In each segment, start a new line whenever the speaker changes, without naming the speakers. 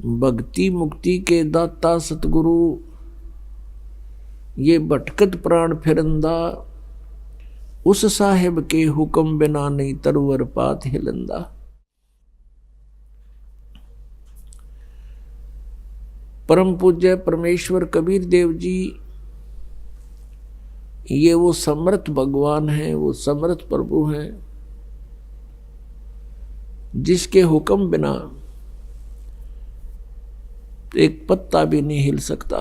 भक्ति मुक्ति के दाता सतगुरु, ये भटकत प्राण फिरंदा, उस साहेब के हुक्म बिना नहीं तरवर पात हिलंदा। परम पूज्य परमेश्वर कबीर देव जी, ये वो समर्थ भगवान हैं, वो समर्थ प्रभु हैं, जिसके हुक्म बिना एक पत्ता भी नहीं हिल सकता।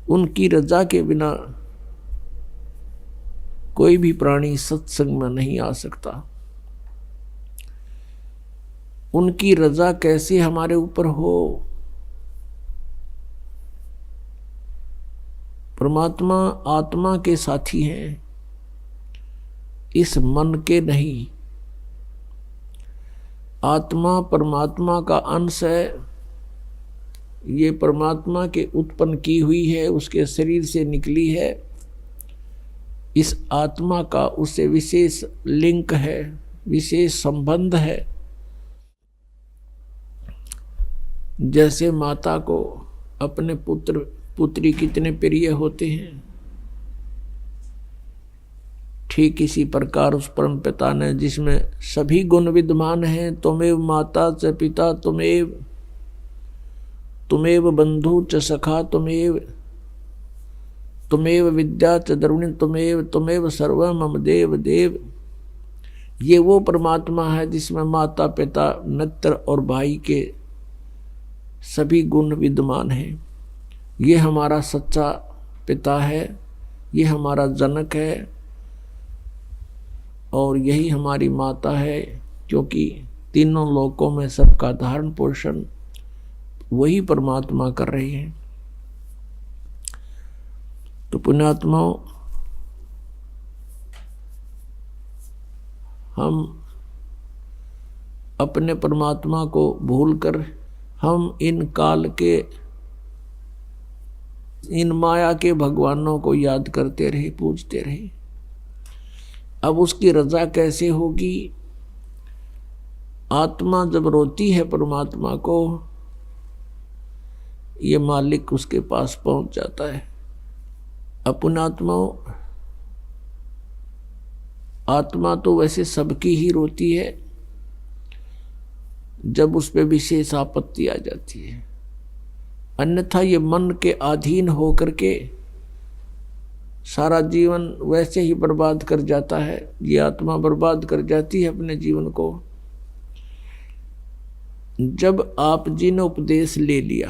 उनकी रजा के बिना कोई भी प्राणी सत्संग में नहीं आ सकता। उनकी रजा कैसे हमारे ऊपर हो? परमात्मा आत्मा के साथी हैं, इस मन के नहीं। आत्मा परमात्मा का अंश है, ये परमात्मा के उत्पन्न की हुई है, उसके शरीर से निकली है। इस आत्मा का उससे विशेष लिंक है, विशेष संबंध है। जैसे माता को अपने पुत्र पुत्री कितने प्रिय होते हैं, ठीक इसी प्रकार उस परम पिता ने, जिसमें सभी गुण विद्यमान हैं, तुमेव माता च पिता तुमेव, तुमेव बंधु च सखा तुमेव, तुमेव विद्या च द्रविणी तुमेव, तुमेव सर्वं मम देव देव। ये वो परमात्मा है जिसमें माता पिता मित्र और भाई के सभी गुण विद्यमान हैं। ये हमारा सच्चा पिता है, ये हमारा जनक है और यही हमारी माता है, क्योंकि तीनों लोकों में सबका धारण पोषण वही परमात्मा कर रहे हैं। तो पुण्यात्माओं, हम अपने परमात्मा को भूलकर हम इन काल के, इन माया के भगवानों को याद करते रहे, पूजते रहे। अब उसकी रजा कैसे होगी? आत्मा जब रोती है परमात्मा को, ये मालिक उसके पास पहुंच जाता है। अपन आत्मा तो वैसे सबकी ही रोती है, जब उस पे विशेष आपत्ति आ जाती है। अन्यथा ये मन के अधीन होकर के सारा जीवन वैसे ही बर्बाद कर जाता है। ये आत्मा बर्बाद कर जाती है अपने जीवन को। जब आप जी ने उपदेश ले लिया,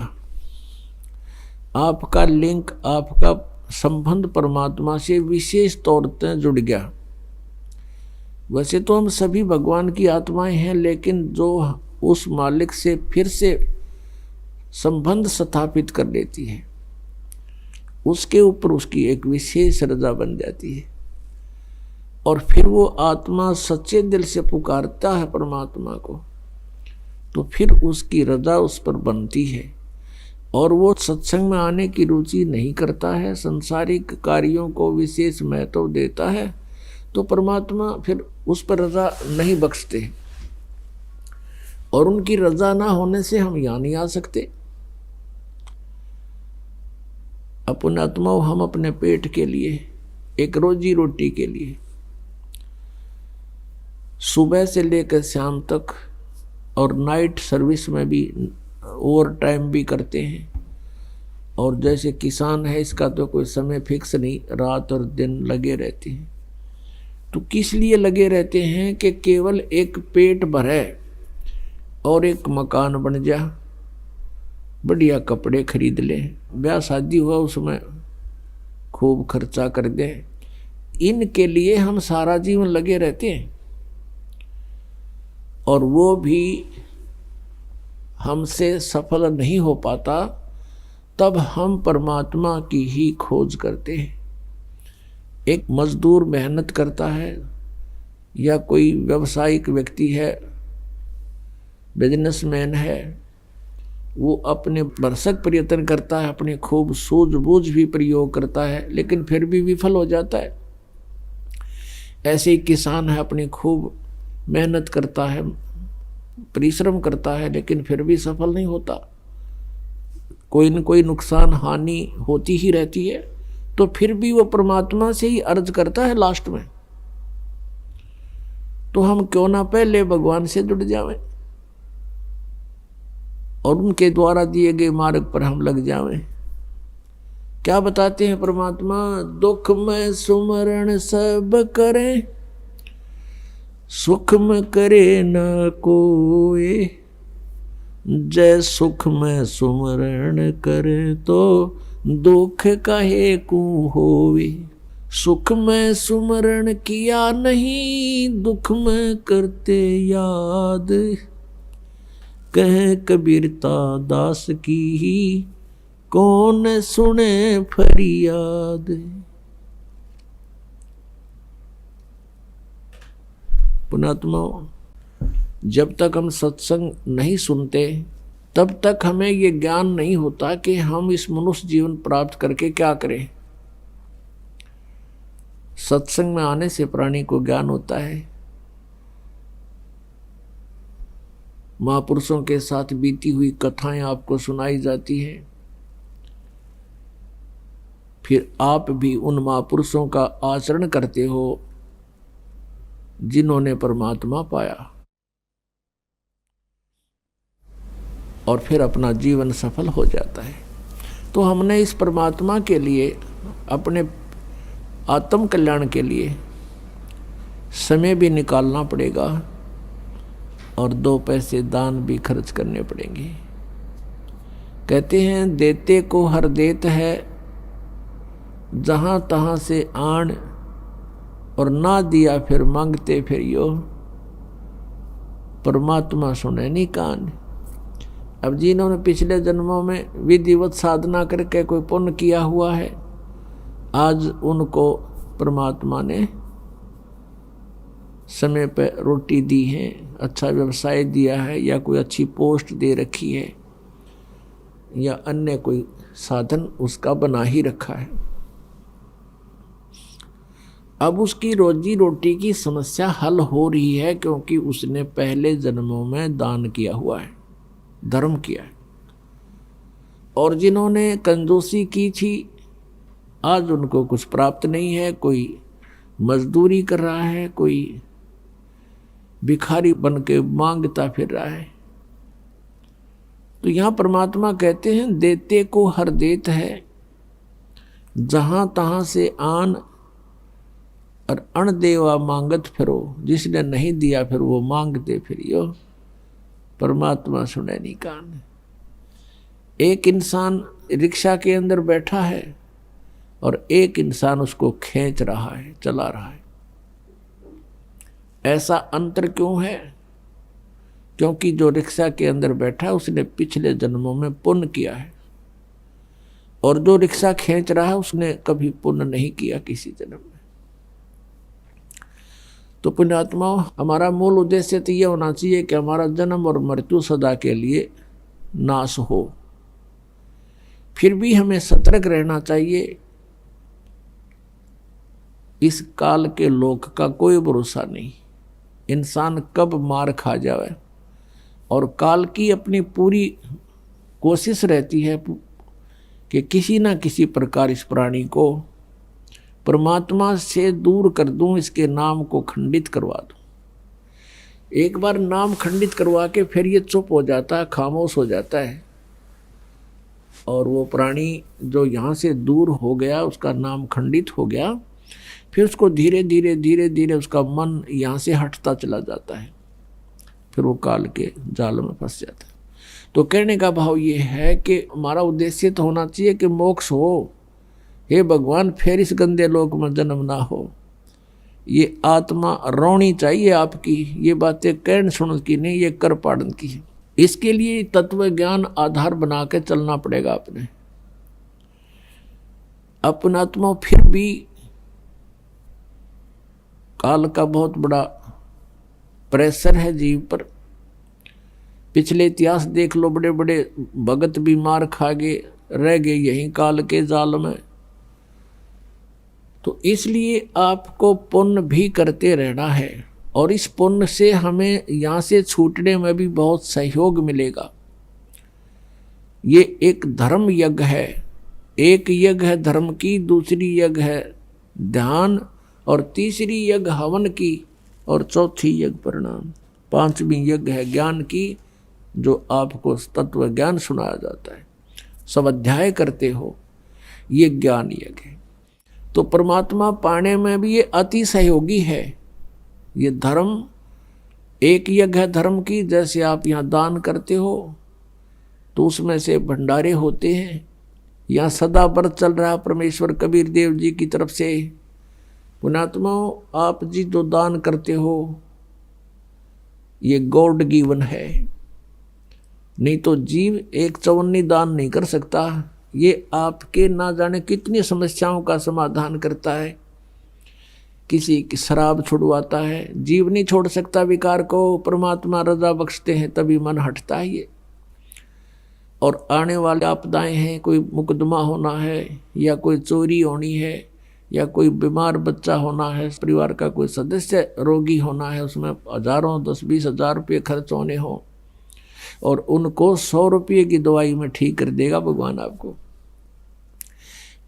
आपका लिंक, आपका संबंध परमात्मा से विशेष तौर पर जुड़ गया। वैसे तो हम सभी भगवान की आत्माएं हैं, लेकिन जो उस मालिक से फिर से संबंध स्थापित कर लेती है, उसके ऊपर उसकी एक विशेष रजा बन जाती है। और फिर वो आत्मा सच्चे दिल से पुकारता है परमात्मा को, तो फिर उसकी रजा उस पर बनती है। और वो सत्संग में आने की रुचि नहीं करता है, संसारिक कार्यों को विशेष महत्व देता है, तो परमात्मा फिर उस पर रजा नहीं बख्शते। और उनकी रजा ना होने से हम यहाँ नहीं आ सकते। अपन आत्माओं, हम अपने पेट के लिए, एक रोजी रोटी के लिए सुबह से लेकर शाम तक और नाइट सर्विस में भी ओवर टाइम भी करते हैं। और जैसे किसान है, इसका तो कोई समय फिक्स नहीं, रात और दिन लगे रहते हैं। तो किस लिए लगे रहते हैं? कि केवल एक पेट भरे और एक मकान बन जा, बढ़िया कपड़े खरीद लें, ब्याह शादी हुआ उसमें खूब खर्चा कर दें। इनके लिए हम सारा जीवन लगे रहते हैं, और वो भी हमसे सफल नहीं हो पाता। तब हम परमात्मा की ही खोज करते हैं। एक मजदूर मेहनत करता है, या कोई व्यावसायिक व्यक्ति है, बिजनेसमैन है, वो अपने भरसक प्रयत्न करता है, अपने खूब सूझबूझ भी प्रयोग करता है, लेकिन फिर भी विफल हो जाता है। ऐसे ही किसान है, अपनी खूब मेहनत करता है, परिश्रम करता है लेकिन फिर भी सफल नहीं होता, कोई न कोई नुकसान हानि होती ही रहती है, तो फिर भी वो परमात्मा से ही अर्ज करता है लास्ट में। तो हम क्यों ना पहले भगवान से जुड़ जावें और उनके द्वारा दिए गए मार्ग पर हम लग जावें। क्या बताते हैं परमात्मा? दुख में सुमरण सब करें, सुख में करे न कोई, जय सुख में सुमरण करे तो दुख काहे को होवे। सुख में सुमरण किया नहीं, दुख में करते याद, कह कबीरता दास की ही कौन सुने फरियाद। पुणात्मा, जब तक हम सत्संग नहीं सुनते तब तक हमें ये ज्ञान नहीं होता कि हम इस मनुष्य जीवन प्राप्त करके क्या करें। सत्संग में आने से प्राणी को ज्ञान होता है, महापुरुषों के साथ बीती हुई कथाएं आपको सुनाई जाती हैं, फिर आप भी उन महापुरुषों का आचरण करते हो जिन्होंने परमात्मा पाया, और फिर अपना जीवन सफल हो जाता है। तो हमने इस परमात्मा के लिए, अपने आत्म कल्याण के लिए समय भी निकालना पड़ेगा और 2 पैसे दान भी खर्च करने पड़ेंगे। कहते हैं देते को हर देत है, जहाँ तहाँ से आन, और ना दिया फिर मांगते फिर यो, परमात्मा सुने नहीं कान। अब जिन्होंने पिछले जन्मों में विधिवत साधना करके कोई पुण्य किया हुआ है, आज उनको परमात्मा ने समय पर रोटी दी है, अच्छा व्यवसाय दिया है, या कोई अच्छी पोस्ट दे रखी है, या अन्य कोई साधन उसका बना ही रखा है। अब उसकी रोजी रोटी की समस्या हल हो रही है, क्योंकि उसने पहले जन्मों में दान किया हुआ है, धर्म किया है। और जिन्होंने कंजूसी की थी, आज उनको कुछ प्राप्त नहीं है, कोई मजदूरी कर रहा है, कोई भिखारी बन के मांगता फिर रहा है। तो यहाँ परमात्मा कहते हैं देते को हर देत है, जहाँ तहाँ से आन, और अण देवा मांगत फिरो, जिसने नहीं दिया फिर वो मांगते फिरियो, परमात्मा सुने नहीं कान। एक इंसान रिक्शा के अंदर बैठा है और एक इंसान उसको खींच रहा है, चला रहा है। ऐसा अंतर क्यों है? क्योंकि जो रिक्शा के अंदर बैठा है उसने पिछले जन्मों में पुण्य किया है, और जो रिक्शा खींच रहा है उसने कभी पुण्य नहीं किया किसी जन्म में। तो पुण्यात्मा, हमारा मूल उद्देश्य तो यह होना चाहिए कि हमारा जन्म और मृत्यु सदा के लिए नाश हो। फिर भी हमें सतर्क रहना चाहिए। इस काल के लोक का कोई भरोसा नहीं, इंसान कब मार खा जाए, और काल की अपनी पूरी कोशिश रहती है कि किसी ना किसी प्रकार इस प्राणी को परमात्मा से दूर कर दूं, इसके नाम को खंडित करवा दूं। एक बार नाम खंडित करवा के फिर ये चुप हो जाता है, खामोश हो जाता है, और वो प्राणी जो यहाँ से दूर हो गया, उसका नाम खंडित हो गया, फिर उसको धीरे धीरे धीरे धीरे उसका मन यहाँ से हटता चला जाता है, फिर वो काल के जाल में फंस जाता है। तो कहने का भाव ये है कि हमारा उद्देश्य तो होना चाहिए कि मोक्ष हो, हे भगवान फिर इस गंदे लोक में जन्म ना हो। ये आत्मा रोनी चाहिए आपकी, ये बातें कहन सुन की नहीं, ये कर पाड़न की है। इसके लिए तत्व ज्ञान आधार बना के चलना पड़ेगा अपने। अपना आत्मा फिर भी काल का बहुत बड़ा प्रेशर है जीव पर। पिछले इतिहास देख लो, बड़े बड़े भगत भी मार खा गए, रह गए यहीं काल के जाल में। तो इसलिए आपको पुण्य भी करते रहना है, और इस पुण्य से हमें यहाँ से छूटने में भी बहुत सहयोग मिलेगा। ये एक धर्म यज्ञ है, एक यज्ञ है धर्म की, दूसरी यज्ञ है ध्यान, और तीसरी यज्ञ हवन की, और चौथी यज्ञ प्रणाम, पांचवी यज्ञ है ज्ञान की, जो आपको तत्व ज्ञान सुनाया जाता है, सब अध्याय करते हो, ये ज्ञान यज्ञ है। तो परमात्मा पाने में भी ये अति सहयोगी है। ये धर्म एक यज्ञ है धर्म की, जैसे आप यहाँ दान करते हो तो उसमें से भंडारे होते हैं। यहाँ सदा व्रत चल रहा परमेश्वर कबीर देव जी की तरफ से, पुण्यात्माओं आप जी जो दान करते हो ये गॉड गिवन है, नहीं तो जीव एक चवन्नी दान नहीं कर सकता। ये आपके ना जाने कितनी समस्याओं का समाधान करता है। किसी की शराब छुड़वाता है, जीव नहीं छोड़ सकता विकार को, परमात्मा रजा बख्शते हैं तभी मन हटता है ये। और आने वाले आपदाएं हैं, कोई मुकदमा होना है, या कोई चोरी होनी है, या कोई बीमार बच्चा होना है, परिवार का कोई सदस्य रोगी होना है, उसमें हजारों 10-20 हजार रुपये खर्च होने हो, और उनको 100 रुपये की दवाई में ठीक कर देगा भगवान आपको।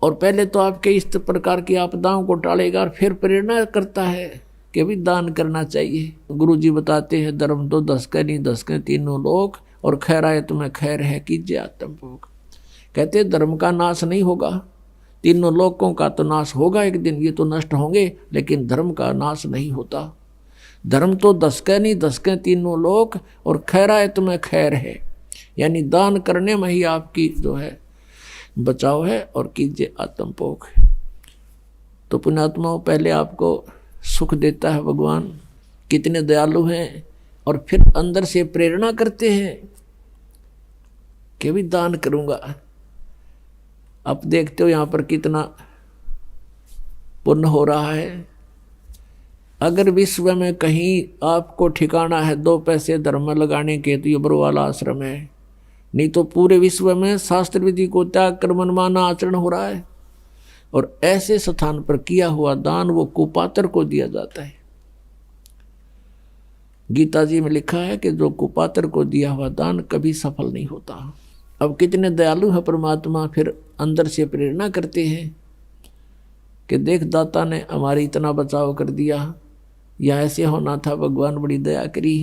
और पहले तो आपके इस प्रकार की आपदाओं को टालेगा, और फिर प्रेरणा करता है कि भी दान करना चाहिए। गुरु जी बताते हैं धर्म तो 10 के नहीं 10 के तीनों लोग, और खैर आए तुम्हें खैर है कीजिए आत्मभोग। कहते धर्म का नाश नहीं होगा, तीनों लोगों का तो नाश होगा एक दिन, ये तो नष्ट होंगे, लेकिन धर्म का नाश नहीं होता। धर्म तो 10 के नहीं 10 के तीनों लोग, और खैर आए तुम्हें खैर है, यानी दान करने में ही आपकी जो है बचाव है, और कीजिए आत्मभोग। तो पुण्यात्माओं पहले आपको सुख देता है भगवान, कितने दयालु हैं, और फिर अंदर से प्रेरणा करते हैं कि भी दान करूंगा। आप देखते हो यहाँ पर कितना पुण्य हो रहा है। अगर विश्व में कहीं आपको ठिकाना है 2 पैसे धर्म में लगाने के, तो ये बरवाला आश्रम है। नहीं तो पूरे विश्व में शास्त्र विधि को त्याग कर मनमाना आचरण हो रहा है, और ऐसे स्थान पर किया हुआ दान वो कुपात्र को दिया जाता है। गीता जी में लिखा है कि जो कुपात्र को दिया हुआ दान कभी सफल नहीं होता। अब कितने दयालु है परमात्मा, फिर अंदर से प्रेरणा करते हैं कि देख दाता ने हमारी इतना बचाव कर दिया, या ऐसे होना था, भगवान बड़ी दया करी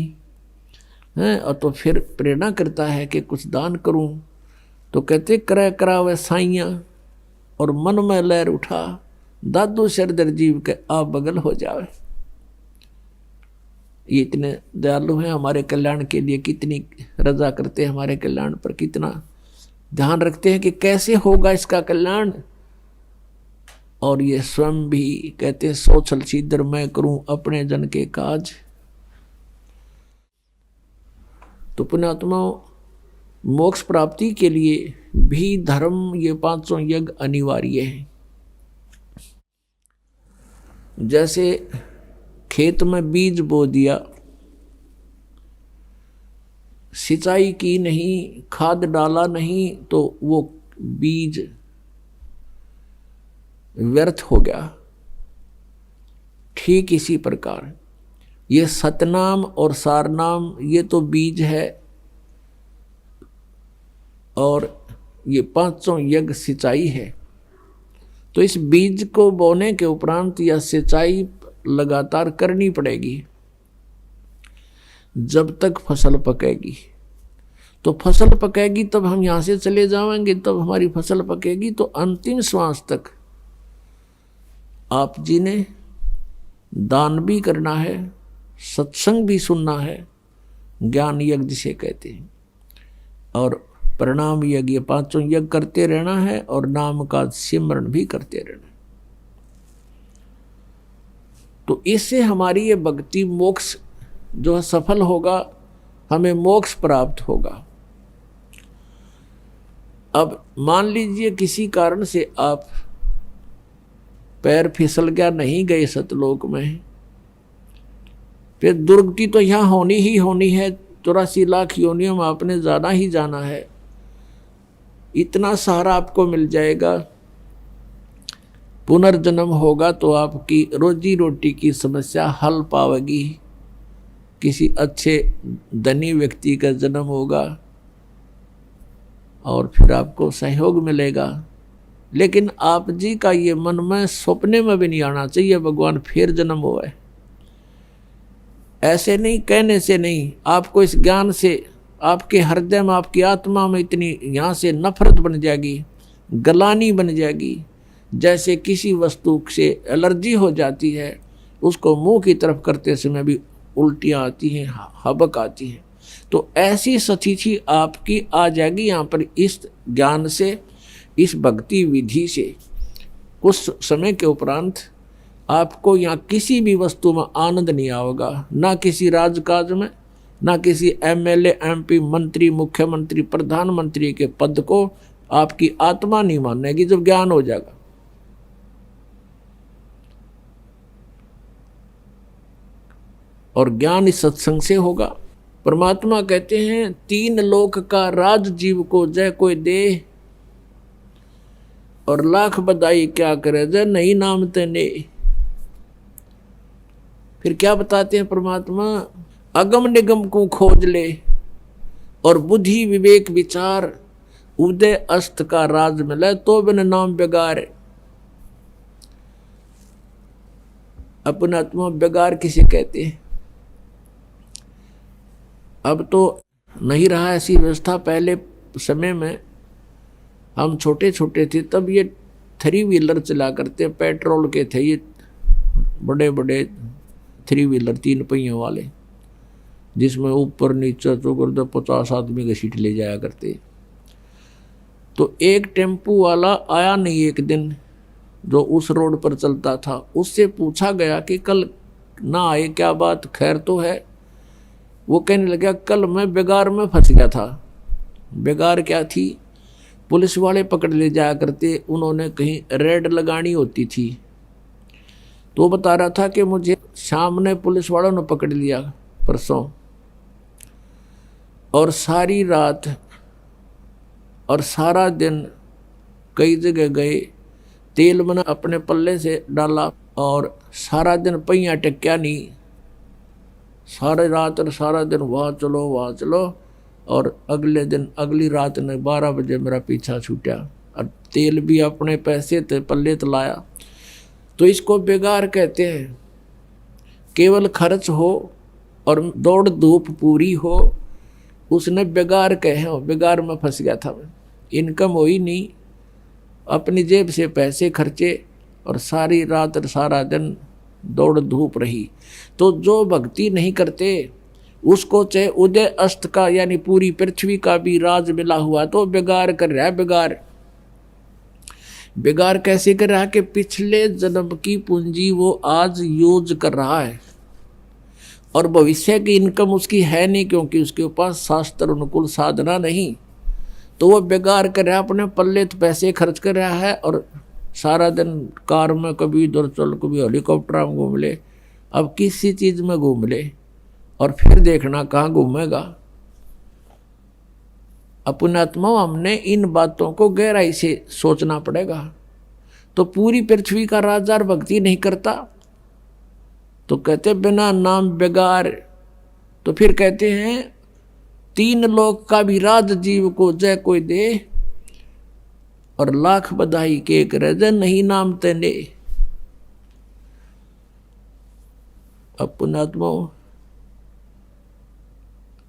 है। और तो फिर प्रेरणा करता है कि कुछ दान करूं। तो कहते करे करावे साइयां, और मन में लहर उठा, दादू शरदर जीव के आप बगल हो जावे। ये इतने दयालु हैं, हमारे कल्याण के लिए कितनी रजा करते हैं, हमारे कल्याण पर कितना ध्यान रखते हैं कि कैसे होगा इसका कल्याण। और ये स्वयं भी कहते सोचल सीधर मैं करूं अपने जन के काज। तो पुण्यात्माओं मोक्ष प्राप्ति के लिए भी धर्म ये 500 यज्ञ अनिवार्य है। जैसे खेत में बीज बो दिया, सिंचाई की नहीं, खाद डाला नहीं, तो वो बीज व्यर्थ हो गया। ठीक इसी प्रकार ये सतनाम और सारनाम ये तो बीज है, और ये 500 यज्ञ सिंचाई है। तो इस बीज को बोने के उपरांत यह सिंचाई लगातार करनी पड़ेगी जब तक फसल पकेगी। तो फसल पकेगी तब हम यहाँ से चले जाएंगे, तब हमारी फसल पकेगी। तो अंतिम श्वास तक आप जी ने दान भी करना है, सत्संग भी सुनना है, ज्ञान यज्ञ जिसे कहते हैं, और प्रणाम यज्ञ 500 यज्ञ करते रहना है, और नाम का सिमरण भी करते रहना है। तो इससे हमारी ये भक्ति मोक्ष जो है सफल होगा, हमें मोक्ष प्राप्त होगा। अब मान लीजिए किसी कारण से आप पैर फिसल गया, नहीं गए सतलोक में, फिर दुर्गति तो यहाँ होनी ही होनी है। 84 लाख योनियों में आपने जाना ही जाना है। इतना सहारा आपको मिल जाएगा, पुनर्जन्म होगा तो आपकी रोजी रोटी की समस्या हल पावेगी। किसी अच्छे धनी व्यक्ति का जन्म होगा और फिर आपको सहयोग मिलेगा। लेकिन आप जी का ये मन में सपने में भी नहीं आना चाहिए भगवान फिर जन्म हुआ है। ऐसे नहीं, कहने से नहीं, आपको इस ज्ञान से आपके हृदय में, आपकी आत्मा में इतनी यहाँ से नफरत बन जाएगी, गलानी बन जाएगी, जैसे किसी वस्तु से एलर्जी हो जाती है, उसको मुंह की तरफ करते समय भी उल्टियाँ आती हैं, हबक आती हैं। तो ऐसी स्थिति आपकी आ जाएगी यहाँ पर इस ज्ञान से, इस भक्ति विधि से। कुछ समय के उपरांत आपको यहाँ किसी भी वस्तु में आनंद नहीं आएगा, ना किसी राजकाज में, ना किसी एमएलए, एमपी, मंत्री, मुख्यमंत्री, प्रधानमंत्री के पद को आपकी आत्मा नहीं मानेगी जब ज्ञान हो जाएगा। और ज्ञान इस सत्संग से होगा। परमात्मा कहते हैं 3 लोक का राज जीव को जय कोई दे, और लाख बधाई क्या करे जय नहीं नाम तेने। फिर क्या बताते हैं परमात्मा, अगम निगम को खोज ले और बुद्धि विवेक विचार उदय अस्त का राज मिले तो बिन नाम बेगार। अपना आत्मा बेगार किसे कहते हैं? अब तो नहीं रहा ऐसी व्यवस्था। पहले समय में हम छोटे छोटे थे तब ये 3 व्हीलर चला करते, पेट्रोल के थे ये बड़े बड़े 3 व्हीलर 3 पहियों वाले, जिसमें ऊपर नीचे चौकर 50 आदमी की सीट ले जाया करते। तो एक टेम्पू वाला आया नहीं एक दिन, जो उस रोड पर चलता था। उससे पूछा गया कि कल ना आए, क्या बात, खैर तो है? वो कहने लगा कल मैं बेगार में फंस गया था। बेगार क्या थी? पुलिस वाले पकड़ ले जाया करते, उन्होंने कहीं रेड लगानी होती थी। तो बता रहा था कि मुझे शाम ने पुलिस वालों ने पकड़ लिया परसों, और सारी रात और सारा दिन कई जगह गए, तेल मैंने अपने पल्ले से डाला और सारा दिन पहिया टेक्या नहीं, सारी रात और सारा दिन वहाँ चलो, और अगले दिन अगली रात ने 12 बजे मेरा पीछा छूटा, और तेल भी अपने पैसे थे पल्ले तो लाया। तो इसको बेगार कहते हैं। केवल खर्च हो और दौड़ धूप पूरी हो, उसने बेगार कहे हो, बेगार में फंस गया था मैं। इनकम हो ही नहीं, अपनी जेब से पैसे खर्चे और सारी रात और सारा दिन दौड़ धूप रही। तो जो भक्ति नहीं करते उसको चाहे उदय अस्त का यानी पूरी पृथ्वी का भी राज मिला हुआ तो बेगार कर रहा है। बेगार कैसे कर रहा है कि पिछले जन्म की पूंजी वो आज यूज कर रहा है, और भविष्य की इनकम उसकी है नहीं, क्योंकि उसके पास शास्त्र अनुकूल साधना नहीं। तो वो बेगार कर रहा है, अपने पल्ले तो पैसे खर्च कर रहा है, और सारा दिन कार में कभी इधर चल, कभी हेलीकॉप्टर में घूम ले, अब किसी चीज़ में घूम ले, और फिर देखना कहाँ घूमेगा। अपने आत्मा हमने इन बातों को गहराई से सोचना पड़ेगा। तो पूरी पृथ्वी का राजा भक्ति नहीं करता तो कहते बिना नाम बेगार। तो फिर कहते हैं 3 लोक का भी राज जीव को जय कोई दे, और लाख बधाई के करे जय नहीं नाम तेने। अपने आत्मा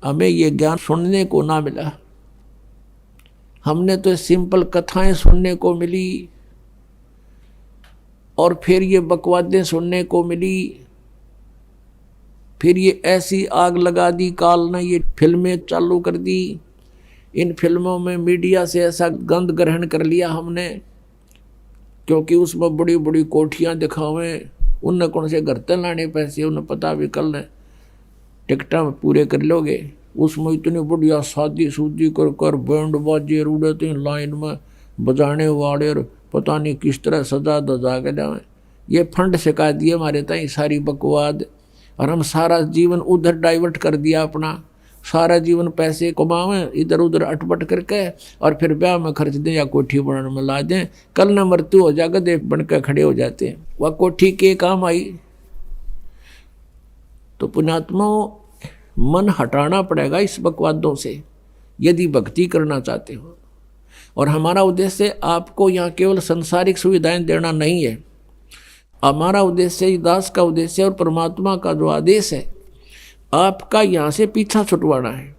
हमें ये ज्ञान सुनने को ना मिला, हमने तो सिंपल कथाएं सुनने को मिली, और फिर ये बकवादें सुनने को मिली, फिर ये ऐसी आग लगा दी काल ने, ये फिल्में चालू कर दी। इन फिल्मों में मीडिया से ऐसा गंध ग्रहण कर लिया हमने, क्योंकि उसमें बड़ी बड़ी कोठियाँ दिखावें, उनने कौन से घर तक लाने पैसे, उन्हें पता भी कल ने टिकटा में पूरे कर लोगे। उसमें इतनी बढ़िया शादी सूदी कर कर बैंड बाजे उड़ते हैं लाइन में, बजाने वाले, और पता नहीं किस तरह सजा दजा के जाए। ये फंड सिखा दिए हमारे ताई सारी बकवाद, और हम सारा जीवन उधर डाइवर्ट कर दिया अपना। सारा जीवन पैसे कमावें इधर उधर अटपट करके, और फिर ब्याह में खर्च दें या कोठी बनाने में ला दें। कल न मृत्यु हो जाएगा, देख बन कर खड़े हो जाते हैं। वह कोठी के काम आई। तो पुण्यात्मा मन हटाना पड़ेगा इस बकवादों से यदि भक्ति करना चाहते हो। और हमारा उद्देश्य आपको यहाँ केवल सांसारिक सुविधाएं देना नहीं है। हमारा उद्देश्य, दास का उद्देश्य और परमात्मा का जो आदेश है, आपका यहाँ से पीछा छुटवाना है।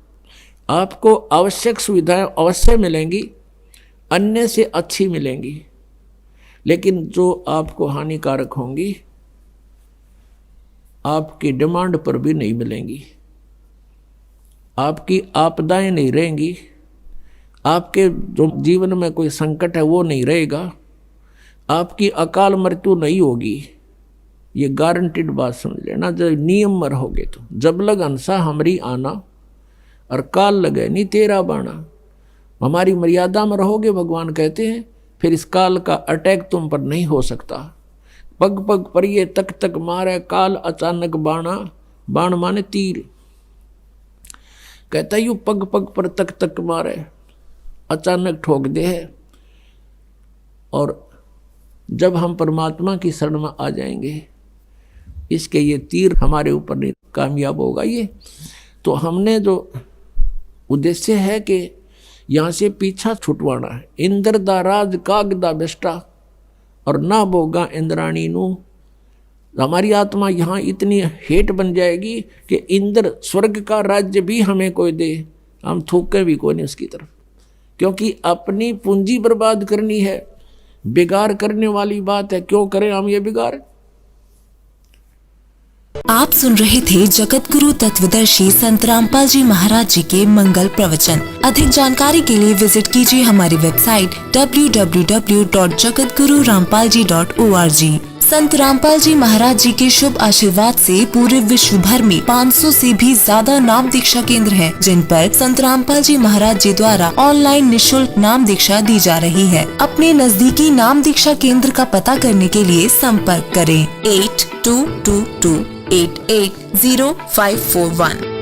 आपको आवश्यक सुविधाएं अवश्य मिलेंगी, अन्य से अच्छी मिलेंगी, लेकिन जो आपको हानिकारक होंगी आपकी डिमांड पर भी नहीं मिलेंगी। आपकी आपदाएं नहीं रहेंगी, आपके जो जीवन में कोई संकट है वो नहीं रहेगा, आपकी अकाल मृत्यु नहीं होगी। ये गारंटीड बात समझ लेना। जब नियम में रहोगे तो जब लग हंसा हमरी आना और काल लगे नहीं तेरा बाणा, हमारी मर्यादा में रहोगे भगवान कहते हैं, फिर इस काल का अटैक तुम पर नहीं हो सकता। पग पग पर ये तक तक मारे काल अचानक बाणा, बाण माने तीर, कहता यू पग पग पर तक तक मारे, अचानक ठोक दे है। और जब हम परमात्मा की शरण में आ जाएंगे, इसके ये तीर हमारे ऊपर नहीं कामयाब होगा। ये तो हमने जो उद्देश्य है कि यहाँ से पीछा छुटवाना है। इंद्र दा राज कागदा बेष्टा और ना बोगा इंद्राणी नू। हमारी आत्मा यहाँ इतनी हेट बन जाएगी कि इंद्र स्वर्ग का राज्य भी हमें कोई दे, हम थूके भी कोई नहीं उसकी तरफ, क्योंकि अपनी पूंजी बर्बाद करनी है। बिगाड़ करने वाली बात है, क्यों करें हम ये बिगाड़।
आप सुन रहे थे जगत गुरु तत्वदर्शी संत रामपाल जी महाराज जी के मंगल प्रवचन। अधिक जानकारी के लिए विजिट कीजिए हमारी वेबसाइट www.jagatgururampalji.org। संत रामपाल जी महाराज जी के शुभ आशीर्वाद से पूरे विश्व भर में 500 से भी ज्यादा नाम दीक्षा केंद्र हैं, जिन पर संत रामपाल जी महाराज जी द्वारा ऑनलाइन निशुल्क नाम दीक्षा दी जा रही है। अपने नजदीकी नाम दीक्षा केंद्र का पता करने के लिए संपर्क करें 8222880541।